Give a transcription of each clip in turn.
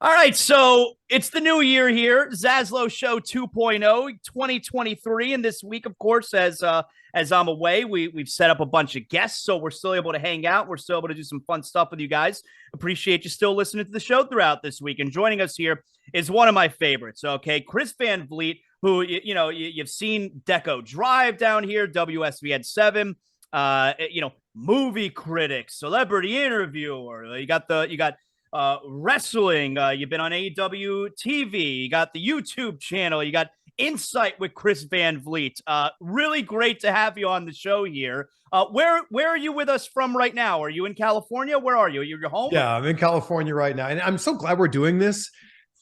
All right, so it's the new year here, ZASLOW Show 2.0, 2023, and this week, of course, as I'm away, we've set up a bunch of guests, so we're still able to hang out. We're still able to do some fun stuff with you guys. Appreciate you still listening to the show throughout this week. And joining us here is one of my favorites. Okay, Chris Van Vliet, who you've seen Deco Drive down here, WSVN 7. Movie critic, celebrity interviewer. You got wrestling. You've been on AEW TV. You got the YouTube channel. You got Insight with Chris Van Vliet. Really great to have you on the show here. Where are you with us from right now? Are you in California? Where are you? You're home? Yeah, I'm in California right now. And I'm so glad we're doing this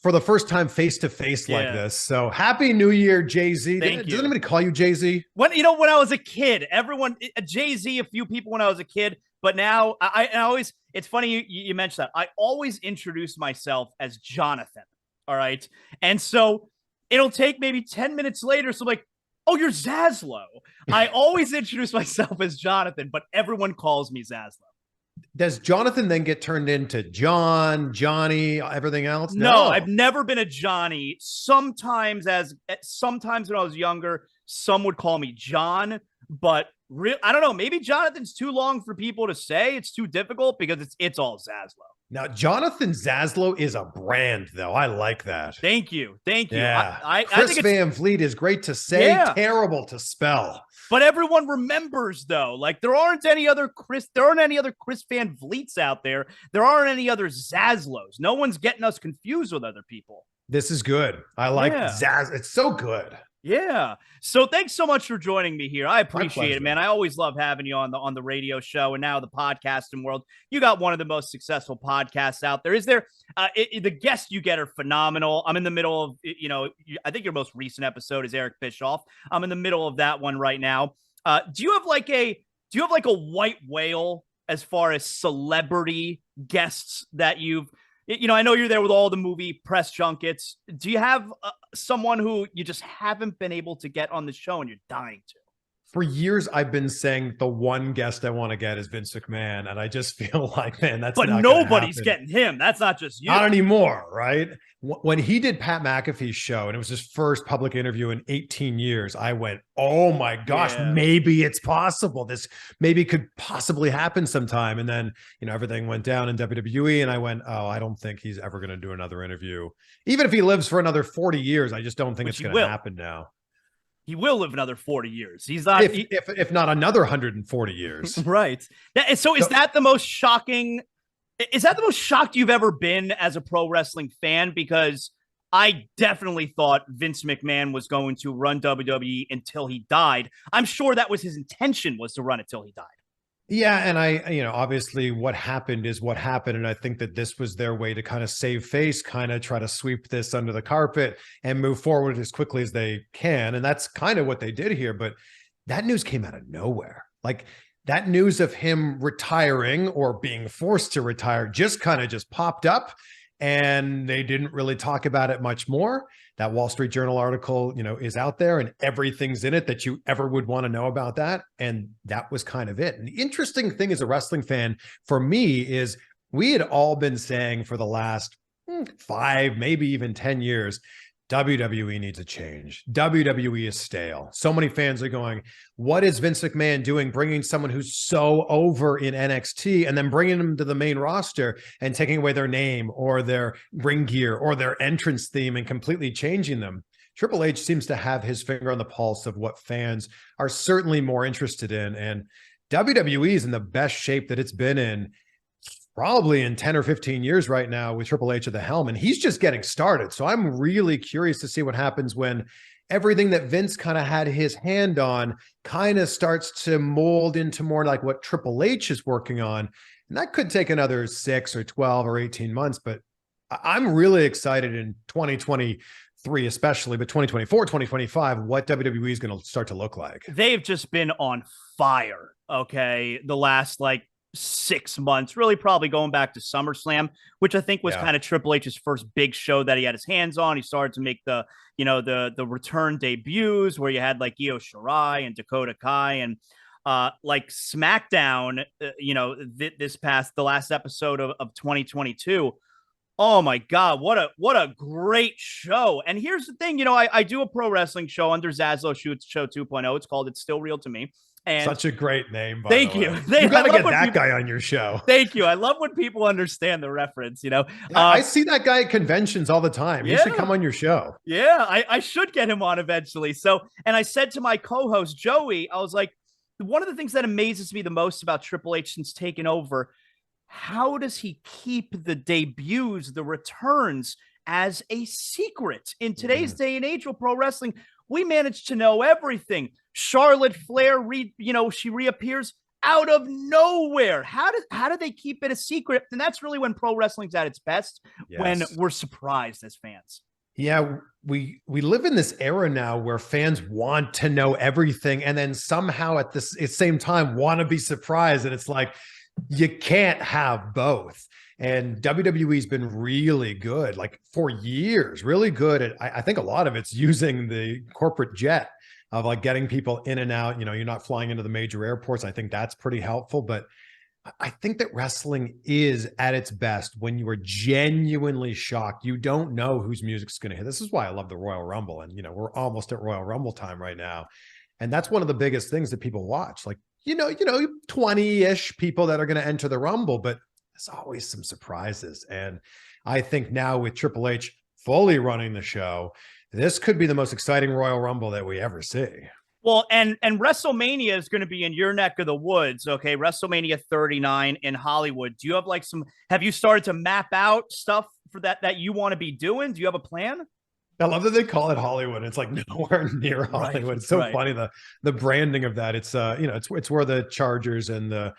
for the first time face to face like this. So happy New Year, Jay-Z. Does anybody call you Jay-Z? When I was a kid, everyone Jay-Z, a few people when I was a kid, but now I always, it's funny you mentioned that. I always introduce myself as Jonathan. All right. And so it'll take maybe 10 minutes later. So I'm like, oh, you're ZASLOW. I always introduce myself as Jonathan, but everyone calls me ZASLOW. Does Jonathan then get turned into John, Johnny, everything else? No, I've never been a Johnny. Sometimes when I was younger, some would call me John, but I don't know. Maybe Jonathan's too long for people to say. It's too difficult because it's all ZASLOW. Now, Jonathan ZASLOW is a brand, though. I like that. Thank you. Yeah. Chris Van Vliet is great to say, terrible to spell. But everyone remembers, though. Like there aren't any other Chris Van Vliets out there. There aren't any other ZASLOWs. No one's getting us confused with other people. This is good. I like Zaz. It's so good. Yeah. So thanks so much for joining me here. I appreciate it, man. I always love having you on the radio show and now the podcasting world. You got one of the most successful podcasts out there. Is there the guests you get are phenomenal. I'm in the middle of, I think your most recent episode is Eric Bischoff. I'm in the middle of that one right now. Do you have like a white whale as far as celebrity guests that you've, I know you're there with all the movie press junkets. Do you have someone who you just haven't been able to get on the show and you're dying to? For years, I've been saying the one guest I want to get is Vince McMahon, and I just feel like, man, that's but not nobody's getting him. That's not just you. Not anymore, right? When he did Pat McAfee's show, and it was his first public interview in 18 years, I went, oh my gosh, maybe it's possible. This maybe could possibly happen sometime. And then, everything went down in WWE, and I went, oh, I don't think he's ever going to do another interview. Even if he lives for another 40 years, I just don't think it's going to happen now. He will live another 40 years. He's not, if not another 140 years. Right. So is that the most shocking? Is that the most shocked you've ever been as a pro wrestling fan? Because I definitely thought Vince McMahon was going to run WWE until he died. I'm sure that was his intention, was to run it till he died. Yeah. And obviously what happened is what happened. And I think that this was their way to kind of save face, kind of try to sweep this under the carpet and move forward as quickly as they can. And that's kind of what they did here. But that news came out of nowhere. Like that news of him retiring or being forced to retire just popped up. And they didn't really talk about it much more. That Wall Street Journal article, is out there and everything's in it that you ever would want to know about that. And that was kind of it. And the interesting thing as a wrestling fan for me is we had all been saying for the last 5, maybe even 10 years, WWE needs a change. WWE is stale. So many fans are going, what is Vince McMahon doing, bringing someone who's so over in NXT and then bringing them to the main roster and taking away their name or their ring gear or their entrance theme and completely changing them? Triple H seems to have his finger on the pulse of what fans are certainly more interested in. And WWE is in the best shape that it's been in probably in 10 or 15 years right now with Triple H at the helm, and he's just getting started. So I'm really curious to see what happens when everything that Vince kind of had his hand on kind of starts to mold into more like what Triple H is working on. And that could take another 6 or 12 or 18 months, but I'm really excited in 2023 especially, but 2024, 2025, what WWE is going to start to look like. They've just been on fire, okay, the last 6 months, really probably going back to SummerSlam, which I think was kind of Triple H's first big show that he had his hands on. He started to make the return debuts where you had like Io Shirai and Dakota Kai and like SmackDown, the last episode of 2022 Oh my God, what a great show. And here's the thing, I do a pro wrestling show under ZASLOW Show 2.0. It's called It's Still Real to Me. And Such a great name, by the thank you. way. You I got to love get when that people guy on your show. thank you. I love when people understand the reference. I see that guy at conventions all the time. He should come on your show. Yeah, I should get him on eventually. So, and I said to my co-host Joey, I was like, one of the things that amazes me the most about Triple H since taking over, how does he keep the debuts, the returns as a secret? In today's day and age with pro wrestling, we managed to know everything. Charlotte Flair, she reappears out of nowhere. How do they keep it a secret? And that's really when pro wrestling's at its best, when we're surprised as fans. Yeah, we live in this era now where fans want to know everything, and then somehow at the same time want to be surprised. And it's like, you can't have both. And WWE's been really good, like for years, really good at, I think a lot of it's using the corporate jet of like getting people in and out. You're not flying into the major airports. I think that's pretty helpful. But I think that wrestling is at its best when you are genuinely shocked. You don't know whose music's going to hit. This is why I love the Royal Rumble. And, we're almost at Royal Rumble time right now. And that's one of the biggest things that people watch. Like, 20-ish people that are going to enter the Rumble, but there's always some surprises. And I think now with Triple H fully running the show, this could be the most exciting Royal Rumble that we ever see. Well, and WrestleMania is going to be in your neck of the woods, okay? WrestleMania 39 in Hollywood. Do you have have you started to map out stuff for that you want to be doing? Do you have a plan? I love that they call it Hollywood. It's like nowhere near Hollywood. Right, it's so funny, the branding of that. It's it's where the Chargers and the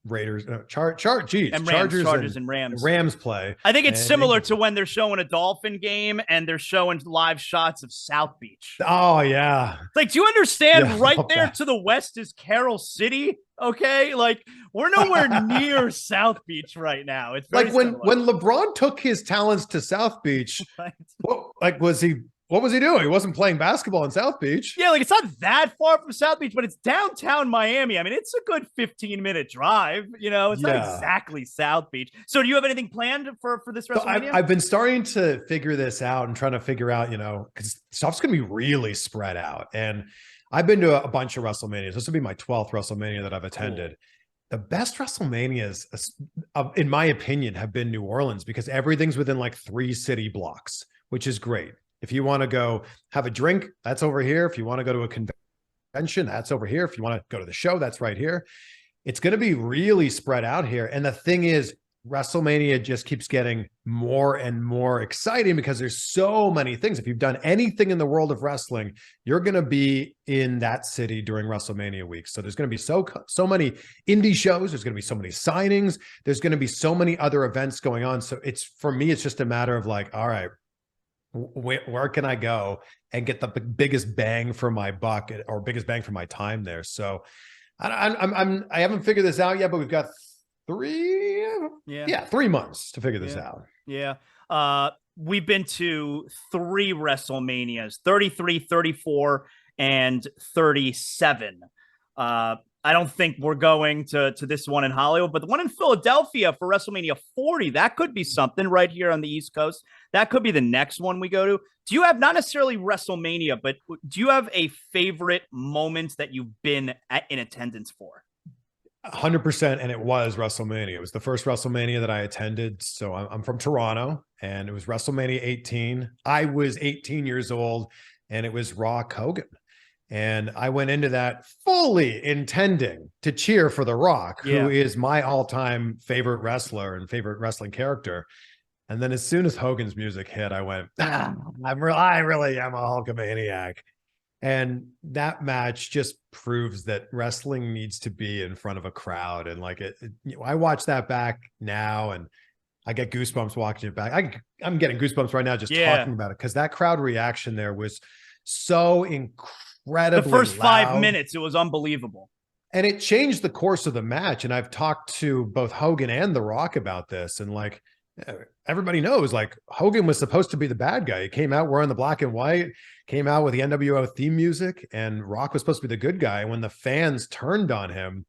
Raiders Chargers and Rams play. I think it's similar to when they're showing a Dolphin game and they're showing live shots of South Beach. Oh yeah. Like, do you understand right there to the west is Carroll City? Okay, like we're nowhere near South Beach right now. It's like when LeBron took his talents to South Beach. Right. What was he doing? He wasn't playing basketball in South Beach. Yeah, like it's not that far from South Beach, but it's downtown Miami. I mean, it's a good 15-minute drive. It's not exactly South Beach. So, do you have anything planned for this WrestleMania? So I've been starting to figure this out and trying to figure out, because stuff's going to be really spread out. And I've been to a bunch of WrestleManias. This will be my 12th WrestleMania that I've attended. Cool. The best WrestleManias, in my opinion, have been New Orleans because everything's within like 3 city blocks, which is great. If you want to go have a drink, that's over here. If you want to go to a convention, that's over here. If you want to go to the show, that's right here. It's going to be really spread out here. And the thing is, WrestleMania just keeps getting more and more exciting because there's so many things. If you've done anything in the world of wrestling, you're going to be in that city during WrestleMania week. So there's going to be so many indie shows. There's going to be so many signings. There's going to be so many other events going on. So for me, it's just a matter of like, all right, where can I go and get the biggest bang for my buck or biggest bang for my time there? So I haven't figured this out yet, but we've got 3 months to figure this out. Yeah. We've been to 3 WrestleManias, 33, 34, and 37. I don't think we're going to this one in Hollywood, but the one in Philadelphia for WrestleMania 40, that could be something right here on the East Coast. That could be the next one we go to. Do you have, not necessarily WrestleMania, but do you have a favorite moment that you've been in attendance for? 100%, and it was WrestleMania. It was the first WrestleMania that I attended. So I'm from Toronto, and it was WrestleMania 18. I was 18 years old, and it was Rock Hogan. And I went into that fully intending to cheer for The Rock, who is my all-time favorite wrestler and favorite wrestling character. And then as soon as Hogan's music hit, I went, I really am a Hulkamaniac. And that match just proves that wrestling needs to be in front of a crowd. And like I watch that back now and I get goosebumps watching it back. I'm getting goosebumps right now just talking about it because that crowd reaction there was so incredibly The first loud. 5 minutes, it was unbelievable. And it changed the course of the match. And I've talked to both Hogan and The Rock about this. And like, everybody knows, like, Hogan was supposed to be the bad guy. He came out wearing the black and white, came out with the NWO theme music, and Rock was supposed to be the good guy. When the fans turned on him,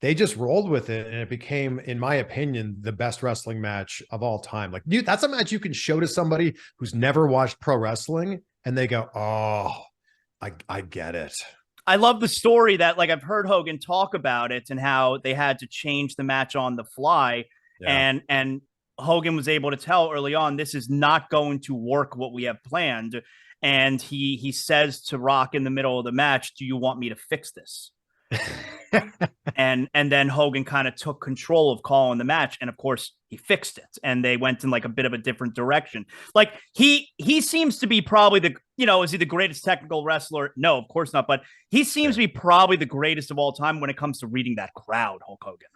they just rolled with it, and it became, in my opinion, the best wrestling match of all time. Like, that's a match you can show to somebody who's never watched pro wrestling, and they go, "Oh, I get it." I love the story that, like, I've heard Hogan talk about it and how they had to change the match on the fly, Yeah. and Hogan was able to tell early on, this is not going to work what we have planned. And he says to Rock in the middle of the match, "Do you want me to fix this?" and then Hogan kind of took control of calling the match, and of course he fixed it, and they went in like a bit of a different direction. Like, he seems to be probably the, is he the greatest technical wrestler? No, of course not, but he seems to be probably the greatest of all time when it comes to reading that crowd, Hulk Hogan.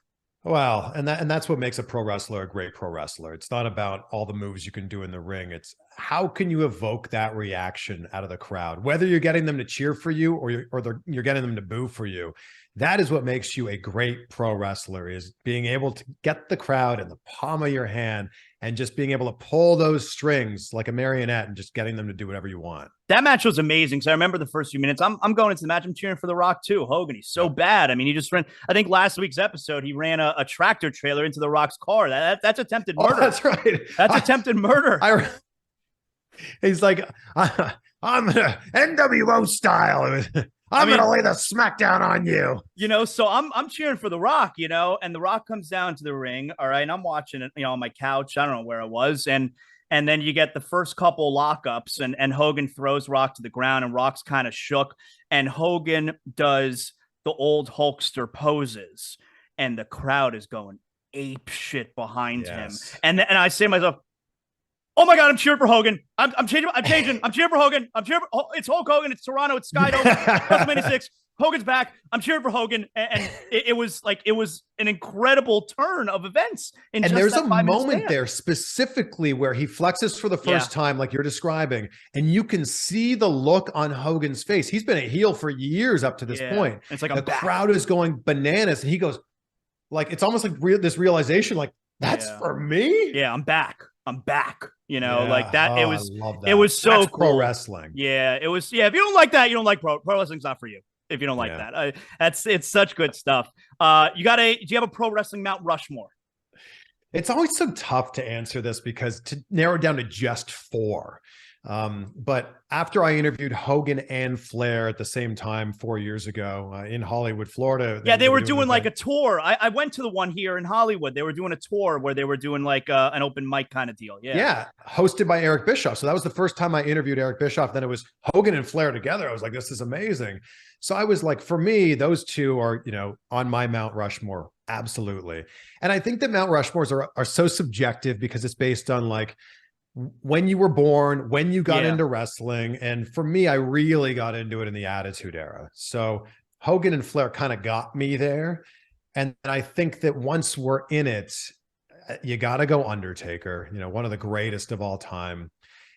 Well, and that's what makes a pro wrestler a great pro wrestler. It's not about all the moves you can do in the ring. It's how can you evoke that reaction out of the crowd, whether you're getting them to cheer for you or you're getting them to boo for you. That is what makes you a great pro wrestler, is being able to get the crowd in the palm of your hand and just being able to pull those strings like a marionette and just getting them to do whatever you want. That match was amazing. So I remember the first few minutes. I'm going into the match. I'm cheering for The Rock too. Hogan, he's so bad. I mean, he just ran. I think last week's episode, he ran a tractor trailer into The Rock's car. That's attempted murder. Oh, that's right. That's attempted murder. He's like, I'm NWO style. I'm going to lay the smackdown on you. So I'm cheering for The Rock, and The Rock comes down to the ring. All right. And I'm watching it, on my couch. I don't know where I was. And then you get the first couple lockups, and Hogan throws Rock to the ground, and Rock's kind of shook. And Hogan does the old Hulkster poses, and the crowd is going ape shit behind him. And I say to myself, oh my God, I'm cheering for Hogan. I'm changing. I'm cheering for Hogan. It's Hulk Hogan. It's Toronto. It's Skydome. WrestleMania 6. Hogan's back. I'm cheering for Hogan. And it was an incredible turn of events. And there's a moment there specifically where he flexes for the first time, like you're describing, and you can see the look on Hogan's face. He's been a heel for years up to this point. It's like the crowd is going bananas, and he goes, like, it's almost like this realization, like, that's for me. Yeah, I'm back. Like that. It was. I love that. It was so That's cool. Pro wrestling. Yeah, it was. Yeah, if you don't like that, you don't like pro wrestling's not for you. If you don't like that, it's such good stuff. Do you have a pro wrestling Mount Rushmore? It's always so tough to answer this because to narrow it down to just 4. But after I interviewed Hogan and Flair at the same time 4 years ago in Hollywood, Florida. They were doing like a tour. I went to the one here in Hollywood. They were doing a tour where they were doing like an open mic kind of deal. Yeah. Hosted by Eric Bischoff. So that was the first time I interviewed Eric Bischoff. Then it was Hogan and Flair together. I was like, this is amazing. So I was like, for me, those two are, on my Mount Rushmore. Absolutely. And I think that Mount Rushmores are so subjective because it's based on like, when you were born, when you got into wrestling. And for me, I really got into it in the Attitude Era. So Hogan and Flair kind of got me there. And I think that once we're in it, you got to go Undertaker, one of the greatest of all time.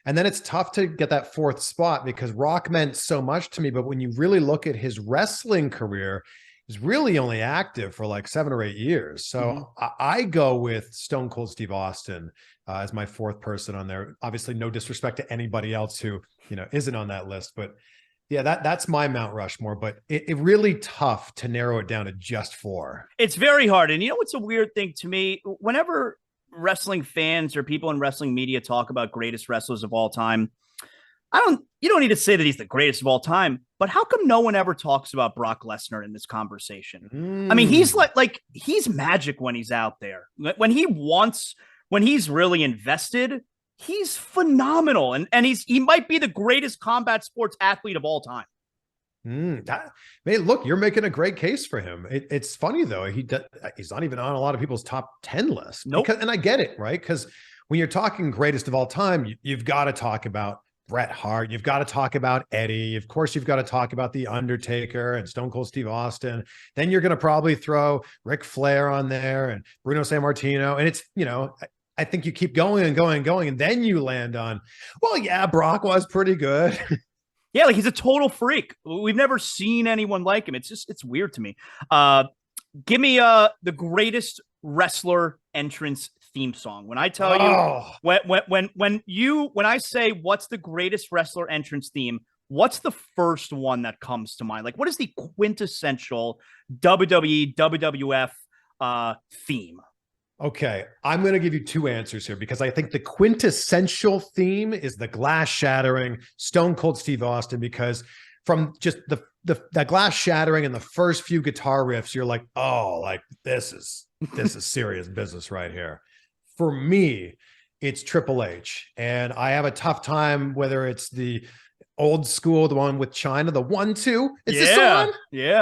And then it's tough to get that 4th spot because Rock meant so much to me. But when you really look at his wrestling career, he's really only active for like 7 or 8 years. So I go with Stone Cold Steve Austin as my 4th person on there. Obviously, no disrespect to anybody else who, isn't on that list. But yeah, that's my Mount Rushmore. But it really tough to narrow it down to just 4. It's very hard. And what's a weird thing to me? Whenever wrestling fans or people in wrestling media talk about greatest wrestlers of all time, you don't need to say that he's the greatest of all time, but how come no one ever talks about Brock Lesnar in this conversation? I mean, he's like he's magic when he's out there. When he's really invested, he's phenomenal. And he might be the greatest combat sports athlete of all time. Look, you're making a great case for him. It's funny though. He's not even on a lot of people's top 10 lists. Nope. And I get it, right? Because when you're talking greatest of all time, you've got to talk about Bret Hart. You've got to talk about Eddie. Of course, you've got to talk about The Undertaker and Stone Cold Steve Austin. Then you're going to probably throw Ric Flair on there and Bruno Sammartino. And it's, I think you keep going and going and going. And then you land on, well, yeah, Brock was pretty good. Yeah, like he's a total freak. We've never seen anyone like him. It's weird to me. Give me the greatest wrestler entrance theme song. When I tell you, when I say what's the greatest wrestler entrance theme, what's the first one that comes to mind? Like, what is the quintessential WWE, WWF theme? Okay, I'm going to give you two answers here because I think the quintessential theme is the glass shattering Stone Cold Steve Austin, because from just the glass shattering and the first few guitar riffs, you're like, oh, like this is serious business right here. For me, it's Triple H, and I have a tough time whether it's the old school, the one with China, the 1-2, it's the song,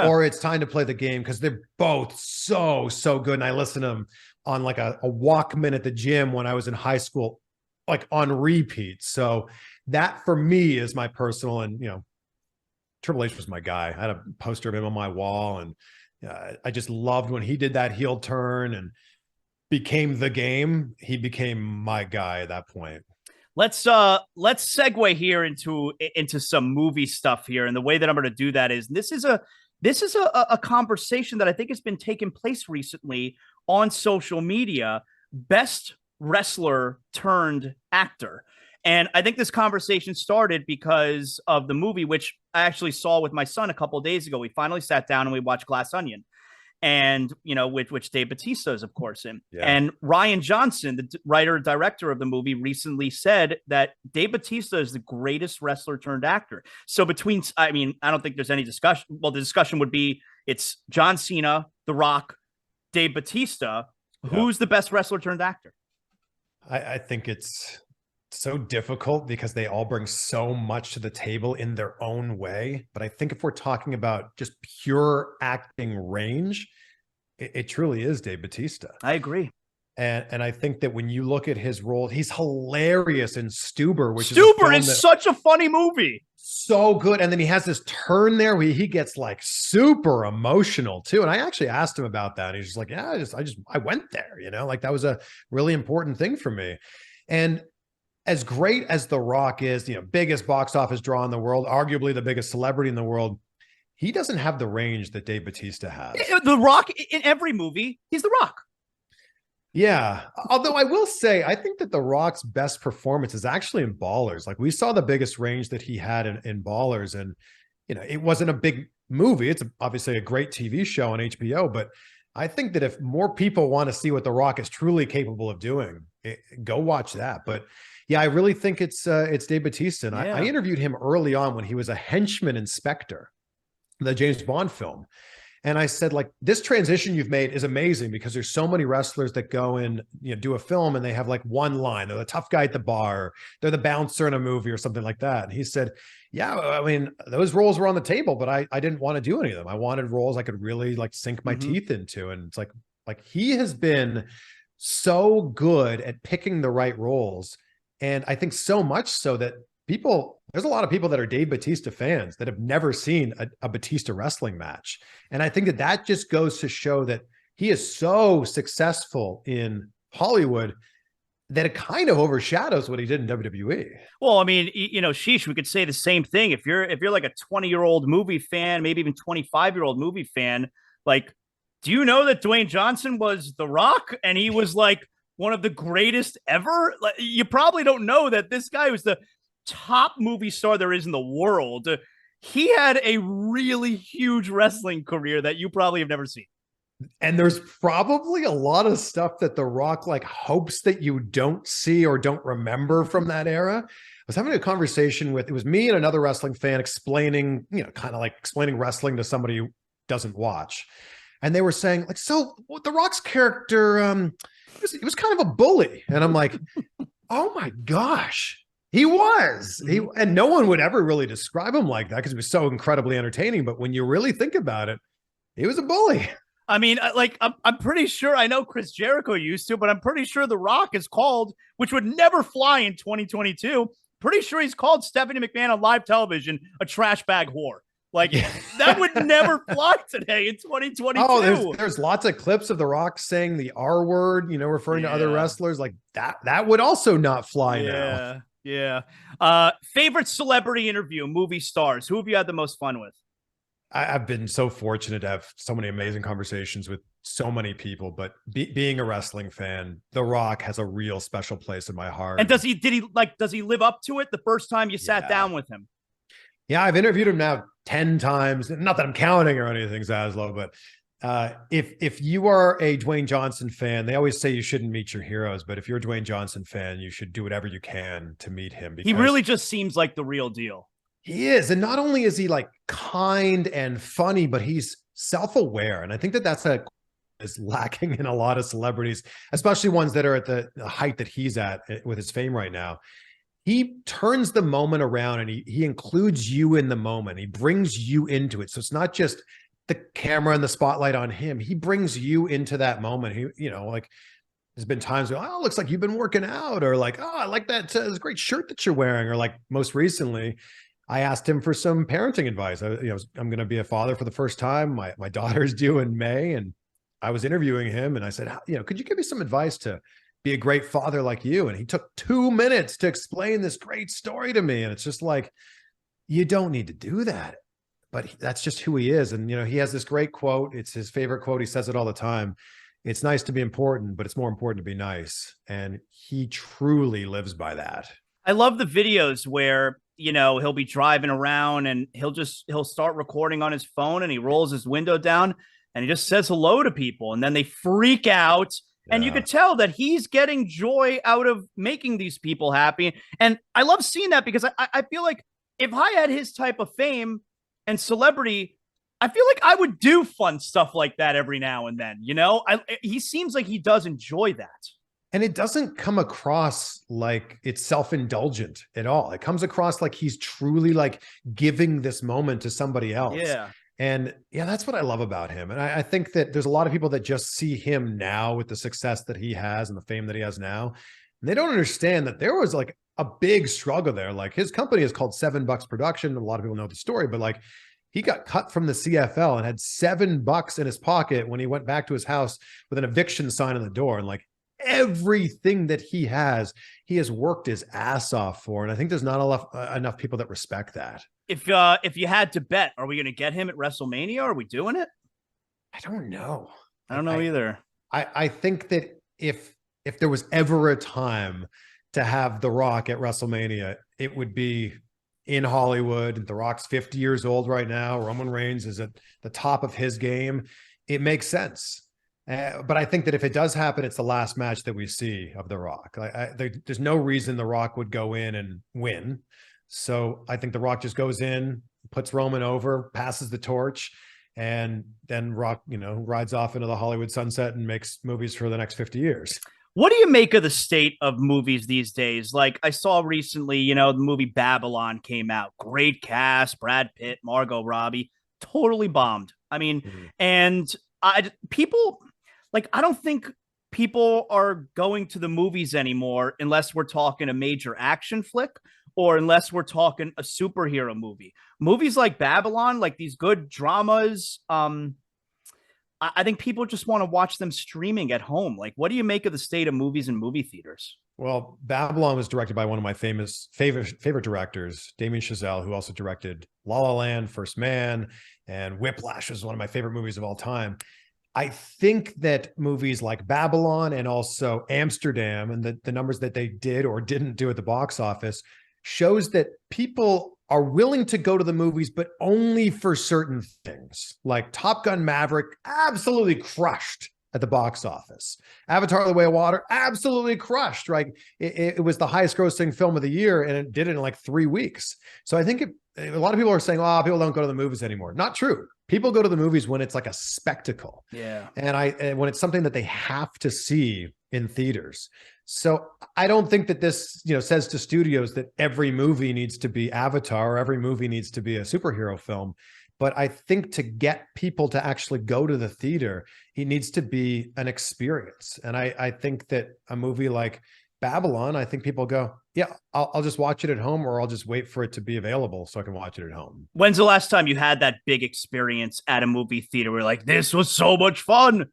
or it's Time to Play the Game, because they're both so good, and I listen to them on like a Walkman at the gym when I was in high school, like on repeat. So that for me is my personal, and Triple H was my guy. I had a poster of him on my wall, and I just loved when he did that heel turn and became the Game. He became my guy at that point. Let's segue here into some movie stuff here, and the way that I'm going to do that is this is a conversation that I think has been taking place recently on social media. Best wrestler turned actor. And I think this conversation started because of the movie, which I actually saw with my son a couple of days ago. We finally sat down and we watched Glass Onion, and which Dave Bautista is of course in. And Rian Johnson, the writer director of the movie, recently said that Dave Bautista is the greatest wrestler turned actor. So I don't think there's any discussion. Well, the discussion would be, it's John Cena, The Rock, Dave Bautista. Who's the best wrestler turned actor? I think it's so difficult because they all bring so much to the table in their own way. But I think if we're talking about just pure acting range, it truly is Dave Bautista. I agree. And I think that when you look at his role, he's hilarious in Stuber, which is such a funny movie. So good. And then he has this turn there where he gets like super emotional too. And I actually asked him about that. And he's just like, yeah, I went there, like that was a really important thing for me. And as great as The Rock is, biggest box office draw in the world, arguably the biggest celebrity in the world, he doesn't have the range that Dave Bautista has. The Rock, in every movie, he's The Rock. Yeah. Although I will say, I think that The Rock's best performance is actually in Ballers. Like, we saw the biggest range that he had in Ballers, and, it wasn't a big movie. It's obviously a great TV show on HBO, but I think that if more people want to see what The Rock is truly capable of doing, go watch that. But yeah, I really think it's Dave Bautista. And I interviewed him early on when he was a henchman inspector, the James Bond film. And I said, like, this transition you've made is amazing because there's so many wrestlers that go in, do a film and they have like one line. They're the tough guy at the bar. They're the bouncer in a movie or something like that. And he said, yeah, I mean, those roles were on the table, but I didn't want to do any of them. I wanted roles I could really like sink my teeth into. And it's like he has been so good at picking the right roles. And I think so much so that there's a lot of people that are Dave Bautista fans that have never seen a Bautista wrestling match. And I think that just goes to show that he is so successful in Hollywood that it kind of overshadows what he did in WWE. Well, I mean, sheesh, we could say the same thing. If you're like a 20-year-old movie fan, maybe even 25-year-old movie fan, like, do you know that Dwayne Johnson was The Rock and he was like one of the greatest ever? Like, you probably don't know that this guy was the top movie star there is in the world. He had a really huge wrestling career that you probably have never seen. And there's probably a lot of stuff that The Rock like hopes that you don't see or don't remember from that era. I was having a conversation it was me and another wrestling fan explaining, kind of like explaining wrestling to somebody who doesn't watch. And they were saying, like, so The Rock's character, he was kind of a bully. And I'm like, oh my gosh, he was. And no one would ever really describe him like that because he was so incredibly entertaining. But when you really think about it, he was a bully. I mean, like, I'm pretty sure, I know Chris Jericho used to, but I'm pretty sure The Rock is called, which would never fly in 2022. Pretty sure he's called Stephanie McMahon on live television a trash bag whore. Like, that would never fly today in 2022. Oh, there's lots of clips of The Rock saying the R word, referring to other wrestlers. Like that would also not fly now. Yeah. Favorite celebrity interview, movie stars. Who have you had the most fun with? I've been so fortunate to have so many amazing conversations with so many people, but being a wrestling fan, The Rock has a real special place in my heart. And does he live up to it the first time you sat down with him? Yeah, I've interviewed him now 10 times. Not that I'm counting or anything, Zaslow, but if you are a Dwayne Johnson fan, they always say you shouldn't meet your heroes, but if you're a Dwayne Johnson fan, you should do whatever you can to meet him He because really just seems like the real deal. he is. And not only is he like kind and funny, but he's self-aware. And I think that that's a is lacking in a lot of celebrities, especially ones that are at the height that he's at with his fame right now. He turns the moment around and he includes you in the moment. He brings you into it. So it's not just the camera and the spotlight on him. He brings you into that moment. He, you know, like there's been times where, oh, it looks like you've been working out, or like, oh, I like that great shirt that you're wearing, or like most recently, I asked him for some parenting advice. I'm going to be a father for the first time. My daughter's due in May, and I was interviewing him, and I said, could you give me some advice to be a great father like you? And he took 2 minutes to explain this great story to me. And it's just like, you don't need to do that, but that's just who he is. And, he has this great quote. It's his favorite quote. He says it all the time. It's nice to be important, but it's more important to be nice. And he truly lives by that. I love the videos where, he'll be driving around and he'll start recording on his phone and he rolls his window down and he just says hello to people. And then they freak out. Yeah. And you could tell that he's getting joy out of making these people happy. And I love seeing that because I feel like if I had his type of fame and celebrity, I feel like I would do fun stuff like that every now and then. He seems like he does enjoy that. And it doesn't come across like it's self-indulgent at all. It comes across like he's truly like giving this moment to somebody else. Yeah. And yeah, that's what I love about him. And I think that there's a lot of people that just see him now with the success that he has and the fame that he has now. And they don't understand that there was like a big struggle there. Like his company is called $7 Production. A lot of people know the story, but like he got cut from the CFL and had $7 in his pocket when he went back to his house with an eviction sign on the door. And like everything that he has worked his ass off for. And I think there's not enough people that respect that. If you had to bet, are we going to get him at WrestleMania? Are we doing it? I don't know. I don't know either. I think that if there was ever a time to have The Rock at WrestleMania, it would be in Hollywood. The Rock's 50 years old right now. Roman Reigns is at the top of his game. It makes sense. But I think that if it does happen, it's the last match that we see of The Rock. There's no reason The Rock would go in and win. So I think The Rock just goes in, puts Roman over, passes the torch, and then Rock, rides off into the Hollywood sunset and makes movies for the next 50 years. What do you make of the state of movies these days? Like I saw recently, the movie Babylon came out. Great cast, Brad Pitt, Margot Robbie, totally bombed. I mean, and I don't think people are going to the movies anymore unless we're talking a major action flick or unless we're talking a superhero movie. Movies like Babylon, like these good dramas, I think people just want to watch them streaming at home. Like, what do you make of the state of movies and movie theaters? Well, Babylon was directed by one of my favorite directors, Damien Chazelle, who also directed La La Land, First Man, and Whiplash was one of my favorite movies of all time. I think that movies like Babylon and also Amsterdam and the numbers that they did or didn't do at the box office shows that people are willing to go to the movies, but only for certain things. Like Top Gun Maverick absolutely crushed at the box office. Avatar: The Way of Water absolutely crushed, right? It was the highest grossing film of the year, and it did it in like 3 weeks. So I think a lot of people are saying, oh, people don't go to the movies anymore. Not true. People go to the movies when it's like a spectacle. Yeah. And when it's something that they have to see in theaters. So I don't think that this, says to studios that every movie needs to be Avatar or every movie needs to be a superhero film. But I think to get people to actually go to the theater, it needs to be an experience. And I think that a movie like Babylon, I think people go, yeah, I'll just watch it at home, or I'll just wait for it to be available so I can watch it at home. When's the last time you had that big experience at a movie theater where like, this was so much fun?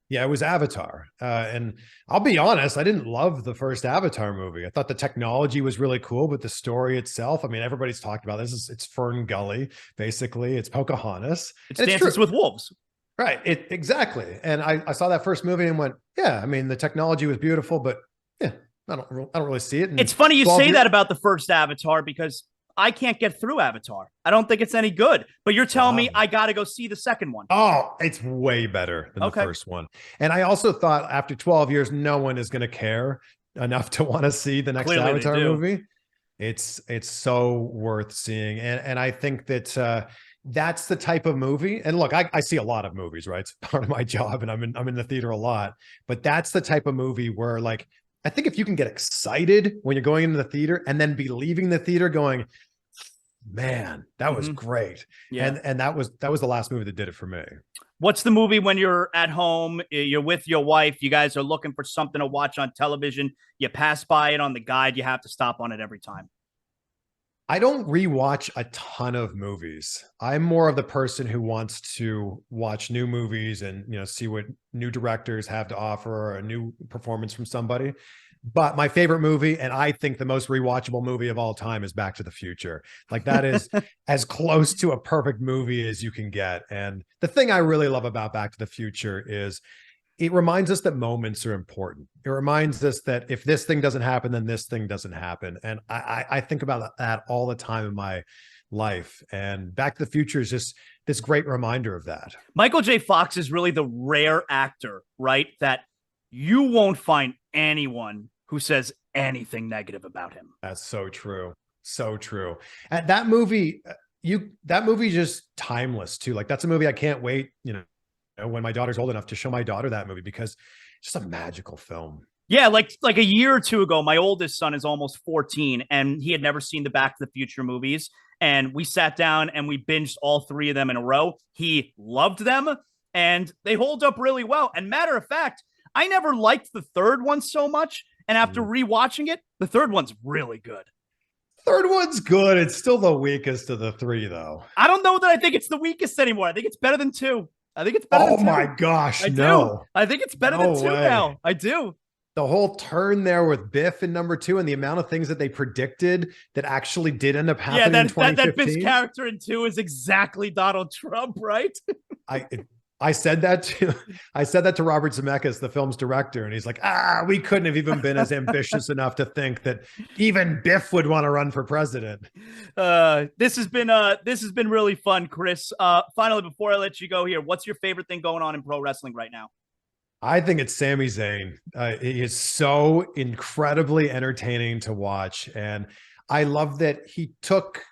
Yeah, it was Avatar. And I'll be honest, I didn't love the first Avatar movie. I thought the technology was really cool, but the story itself, I mean, everybody's talked about this. It's Fern Gully, basically. It's Pocahontas. It's Dances with Wolves. Right. Exactly. And I saw that first movie and went, yeah, I mean, the technology was beautiful, but yeah, I don't really see it. And it's funny you say that about the first Avatar because I can't get through Avatar. I don't think it's any good. But you're telling me Wow. I got to go see the second one. Oh, it's way better than the first one. And I also thought after 12 years, no one is going to care enough to want to see the next Clearly Avatar movie. It's so worth seeing. And I think that that's the type of movie. And look, I see a lot of movies, right? It's part of my job, and I'm in the theater a lot. But that's the type of movie where, like, I think if you can get excited when you're going into the theater and then be leaving the theater going, man, that was great. Yeah. And that was the last movie that did it for me. What's the movie when you're at home, you're with your wife, you guys are looking for something to watch on television, you pass by it on the guide, you have to stop on it every time? I don't rewatch a ton of movies. I'm more of the person who wants to watch new movies and, see what new directors have to offer, or a new performance from somebody. But my favorite movie, and I think the most rewatchable movie of all time, is Back to the Future. Like, that is as close to a perfect movie as you can get. And the thing I really love about Back to the Future is it reminds us that moments are important. It reminds us that if this thing doesn't happen, then this thing doesn't happen. And I think about that all the time in my life. And Back to the Future is just this great reminder of that. Michael J. Fox is really the rare actor, right? That you won't find anyone who says anything negative about him. That's so true. So true. And that movie, just timeless too. Like, that's a movie I can't wait, when my daughter's old enough to show my daughter that movie, because it's just a magical film. Yeah, like a year or two ago, my oldest son is almost 14, and he had never seen the Back to the Future movies. And we sat down and we binged all three of them in a row. He loved them, and they hold up really well. And matter of fact, I never liked the third one so much. And after rewatching it, the third one's really good. Third one's good. It's still the weakest of the three, though. I don't know that I think it's the weakest anymore. I think it's better than 2. I think it's better than 2. Oh my gosh, I no. do. I think it's better than 2 now. I do. The whole turn there with Biff in number 2, and the amount of things that they predicted that actually did end up happening in 2015. That Biff's character in 2 is exactly Donald Trump, right? I said that to Robert Zemeckis, the film's director, and he's like, we couldn't have even been as ambitious enough to think that even Biff would want to run for president. This has been really fun, Chris. Finally, before I let you go here, what's your favorite thing going on in pro wrestling right now? I think it's Sami Zayn. He is so incredibly entertaining to watch, and I love that he took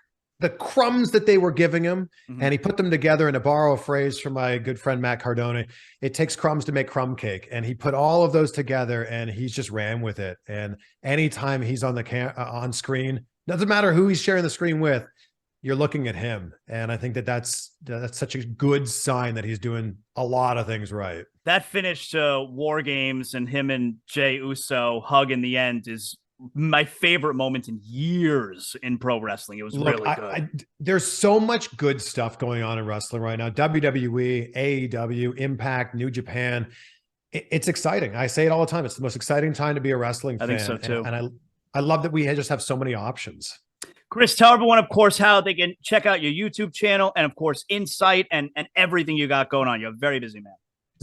the crumbs that they were giving him and he put them together. And to borrow a phrase from my good friend Matt Cardone, it takes crumbs to make crumb cake. And he put all of those together and he's just ran with it. And anytime he's on on screen, doesn't matter who he's sharing the screen with, you're looking at him. And I think that's such a good sign that he's doing a lot of things right. That finish to War Games and him and Jey Uso hug in the end is my favorite moment in years in pro wrestling. It was really good. There's so much good stuff going on in wrestling right now. WWE, AEW, Impact, New Japan. It's exciting. I say it all the time. It's the most exciting time to be a wrestling fan. I think so too. And I love that we just have so many options. Chris, tell everyone, of course, how they can check out your YouTube channel and, of course, Insight and everything you got going on. You're a very busy man.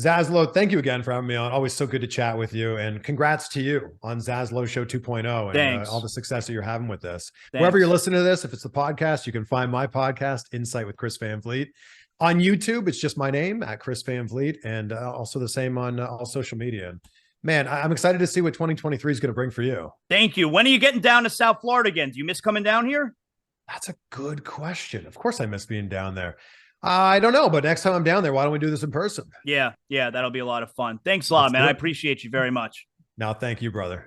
ZASLOW, thank you again for having me on. Always so good to chat with you. And congrats to you on ZASLOW Show 2.0 and all the success that you're having with this. Thanks. Wherever you're listening to this, if it's the podcast, you can find my podcast, Insight with Chris Van Vliet. On YouTube, it's just my name, at Chris Van Vliet, and also the same on all social media. And man, I'm excited to see what 2023 is going to bring for you. Thank you. When are you getting down to South Florida again? Do you miss coming down here? That's a good question. Of course I miss being down there. I don't know, but next time I'm down there, why don't we do this in person? Yeah, that'll be a lot of fun. Thanks a lot, man. I appreciate you very much. No, thank you, brother.